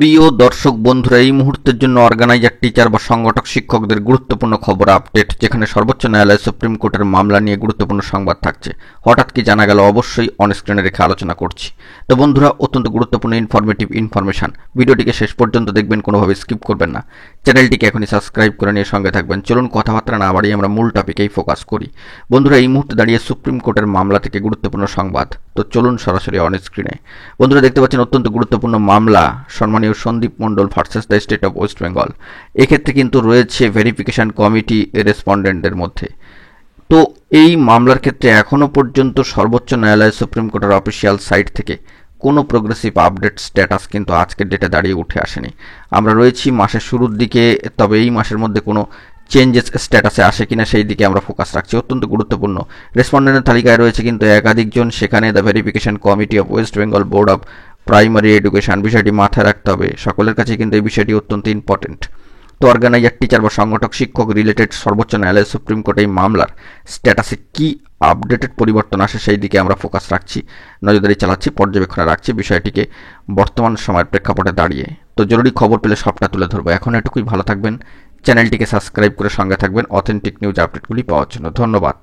প্রিয় দর্শক বন্ধুরা, এই মুহূর্তের জন্য অর্গানাইজার, টিচার বা সংগঠক শিক্ষকদের গুরুত্বপূর্ণ খবর আপডেট, যেখানে সর্বোচ্চ ন্যায়ালয় সুপ্রিম কোর্টের মামলা নিয়ে গুরুত্বপূর্ণ সংবাদ থাকছে। হঠাৎ কি জানা গেল, অবশ্যই অন স্ক্রিনে রেখে আলোচনা করছি। তো বন্ধুরা, অত্যন্ত গুরুত্বপূর্ণ ইনফরমেশন, ভিডিওটিকে শেষ পর্যন্ত দেখবেন, কোনোভাবে স্কিপ করবেন না। চ্যানেলটিকে এখনই সাবস্ক্রাইব করে নিয়ে সঙ্গে থাকবেন। চলুন কথাবার্তা না বাড়িয়ে আমরা মূল টপিকেই ফোকাস করি। বন্ধুরা, এই মুহূর্তে দাঁড়িয়ে সুপ্রিম কোর্টের মামলা থেকে গুরুত্বপূর্ণ সংবাদ। তো চলুন সরাসরি অন স্ক্রিনে। বন্ধুরা, দেখতে পাচ্ছেন অত্যন্ত গুরুত্বপূর্ণ মামলা, সম্মানীয় Sandip Mondal versus the state of West Bengal. এক্ষেত্রে কিন্তু রয়েছে ভেরিফিকেশন কমিটি রেসপন্ডেন্টদের মধ্যে। তো এই মামলার ক্ষেত্রে এখনও পর্যন্ত সর্বোচ্চ ন্যায়ালয় সুপ্রিম কোর্টের অফিসিয়াল সাইট থেকে কোনো প্রোগ্রেসিভ আপডেট স্ট্যাটাস কিন্তু আজকের ডেটে দাঁড়িয়ে উঠে আসেনি। আমরা রয়েছি মাসের শুরুর দিকে, তবে এই মাসের মধ্যে কোনো চেঞ্জেস স্ট্যাটাসে আসে কিনা সেই দিকে আমরা ফোকাস রাখছি। অত্যন্ত গুরুত্বপূর্ণ। রেসপন্ডেন্টের তালিকায় রয়েছে কিন্তু একাধিকজন, সেখানে the verification committee of West Bengal board of primary education. বিষয়টি মাথায় রাখতে হবে, সকলের কাছে কিন্তু এই বিষয়টি অত্যন্ত ইম্পর্টেন্ট। তো অর্গানাইজার, টিচার বা সংগঠক শিক্ষক রিলেটেড সর্বোচ্চ ন্যায়ালয় সুপ্রিম কোর্টে এই মামলার স্ট্যাটাসে কি আপডেটেড পরিবর্তন আসে সেই দিকে আমরা ফোকাস রাখছি, নজরদারি চালাচ্ছি, পর্যবেক্ষণে রাখছি বিষয়টিকে বর্তমান সময়ের প্রেক্ষাপটে দাঁড়িয়ে। তো জরুরি খবর পেলে সবটা তুলে ধরবো। এখন এটুকুই, ভালো থাকবেন, চ্যানেলটিকে সাবস্ক্রাইব করে সঙ্গে থাকবেন অথেন্টিক নিউজ আপডেটগুলি পাওয়ার জন্য। ধন্যবাদ।